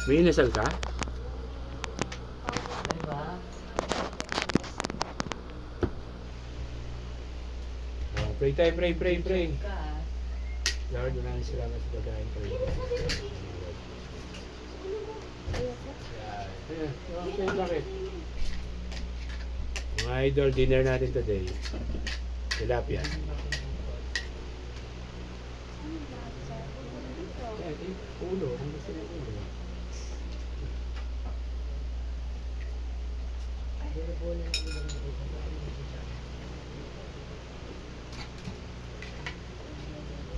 May inasal ka? Diba? Oh, pray tayo, pray. Ka. Lord, maraming salamat sa pagkain ko. Ayan. Okay, bakit? Mga idol, dinner natin today. Tilapia. Ulo. Ang gusto ng ulo.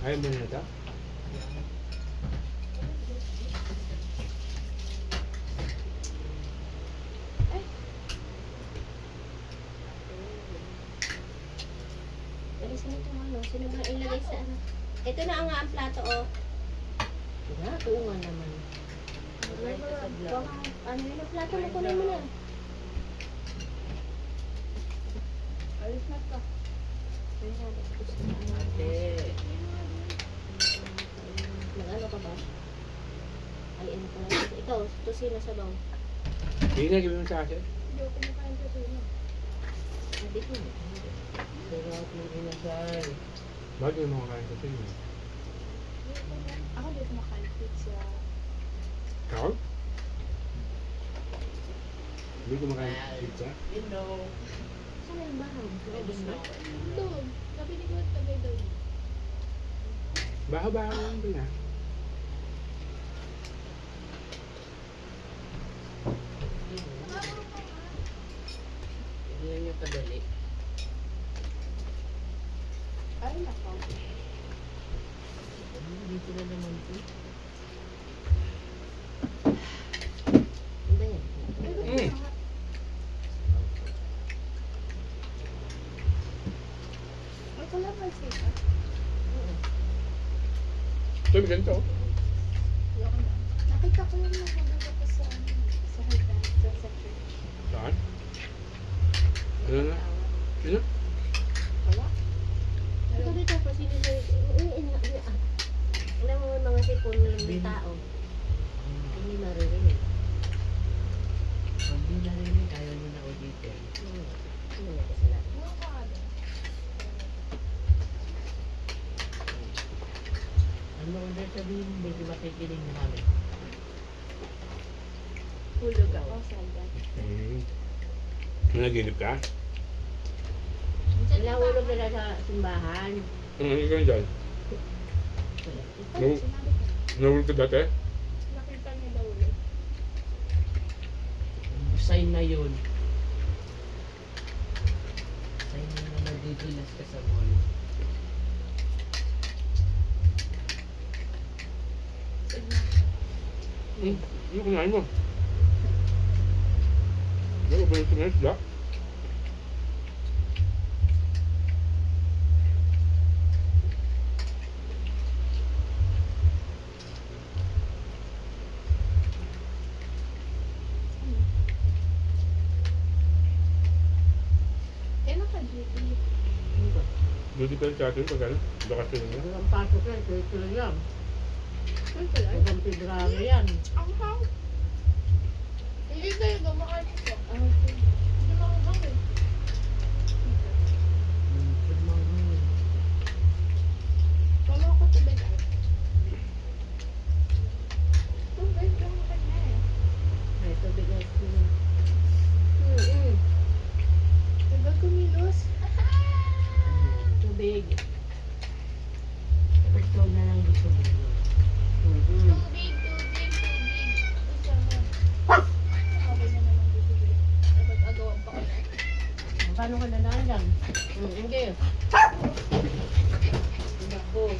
Ayaw mo na ito? Alisin ito ano, sino ba ilagay sa ano? Ito na ang plato oh. Diba? Tungan naman. Ano yun ang plato mo kunin mo na. Alis na ka. Ate. Nag-ano ka ba? Ay, ano pa lang. Ikaw, tusino sa baw. Hindi na, gawin mo sa akin. Hindi ko kumakain tusino. Hindi ko. Sarap ng inasal. Bakit mo kakain ko sa'yo? Ako hindi kumakain pizza. Ikaw? Hindi ko makain pizza. You know. Saan yung bahaw? Ubus na. Doon. Sabi ni ko, tagay doon. Baha-baha lang din ha. Hindi nyo kadali. Ay, nako. Dito na naman po. Ano ba yan? Ay, kalaban siya. Ito, may ganito. Nakita ko yung maganda ko sa hagdan, sa church. Saan? Ano na? Ano? Wala. Ito dito pa sino sa alam mo mga sipon ng tao. Hindi maririnig. Pag di narinig, ayaw nyo na ulitin. Ano na kasi na? Ano ulit sabihin, hindi makikinig na kami. Hulog ako sa hagdan. Nanaginip ka? Nahulog nila sa simbahan. Ikaw dyan. Ano sinabi ko? Nahulog ka dati? Nakita niya daw ulit. Sign na yun. Sign na nagdidilas ka sa mall. Ano kunain mo? Ano ba yung tumis? Da? Eh, naka-duty. Duty pa rin sa atin pag ano? Bakas ka nila. Walang pasok yan, ito lang yan. Ay, pala. Walang pidrano yan. Ang hang. Hindi kayo gumakaan ito. Hindi mo ang hang eh. Wala ko tubig ay. Tubig lang ka na eh. Ay, tubig na sila. Diba kumilos? Tubig. Ito na lang gusto mo. Tubig. Isa na. Okay na naman bibigay. Dapat agawan pa ko na. Paano ka nanalang? Hindi. Ako.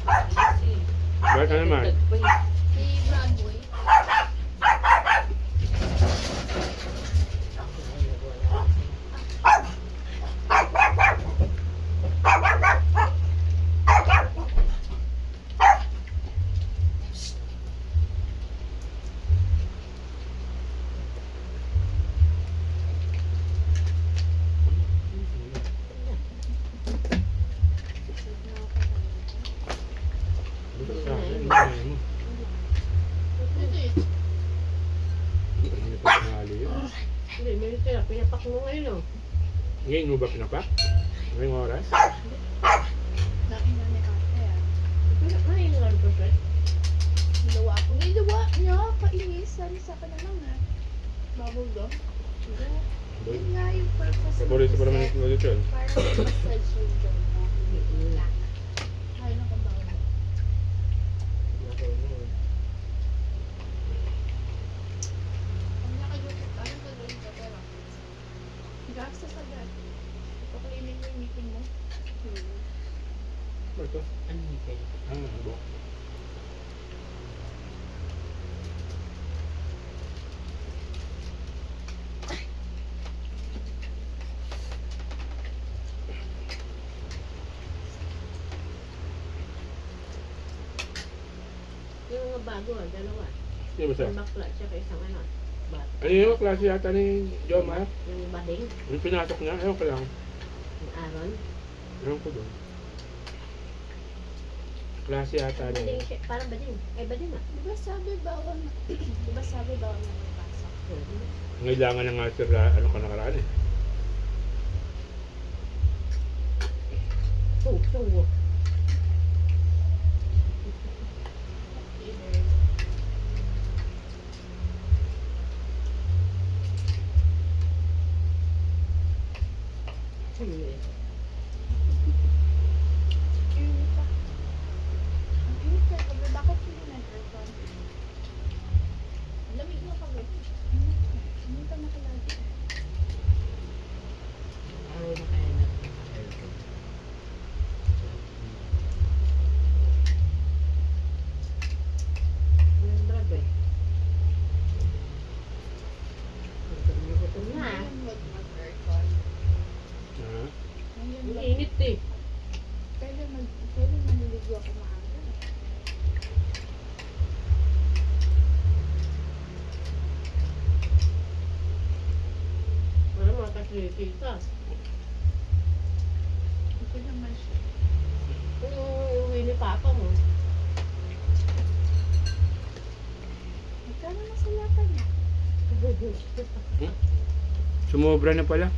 Easy. Bakit ka naman? Si Brandboy. Dito sa akin. Pinapak mo ngayon, oh. Ngayon mo ba pinapak? Ngayong oras? Nakin na ni ate ah. Ngayon nga ito, sir. Nilawa ko. Nilawa niya. Kainis. Sa ka na lang ah. Bubble gum. Yun nga yung purpose. Paborito pa naman yung yun. Para massage yung jaw mo. Mm. Kaya na kung bawal. Ang nakagupit, ano gagawin ka pero? Gastos agad. Paklinin mo yung meeting mo. Ano ito? Ano yung pwede? Ano? Yung mga bago, dalawa. Hindi ba siya? Isang bakla, tsaka isang ano. Bata. Ano yung klase yata ni Jomar? Yung bading, Yung pinasok niya? Ewan ko lang. yung Aaron. Ewan ko doon. Klase yata Bading niya. siya, parang bading. Ay, bading ah. Diba sabi bawal na? Diba sabi bawal na magpasok? Ngailangan na nga sir, ano ka nakaraan eh. Tungo. Either. Tungo. Init pa. Ang init kaya kami. Bakit hindi nag-aircon? Lamig na kami. Init na. Init pa nakalagi. Araw na kaya na. Yung drug eh. Gutom na ah. Ngayon wag mag-aircon. Ha? Ngayon Ang lang. init eh. Pwede maniligo ako maaga. Ano mga kaslita. Ito naman siya. Yung uwi ni Papa mo. Magkano na sa lata niya? Sumobra na pala.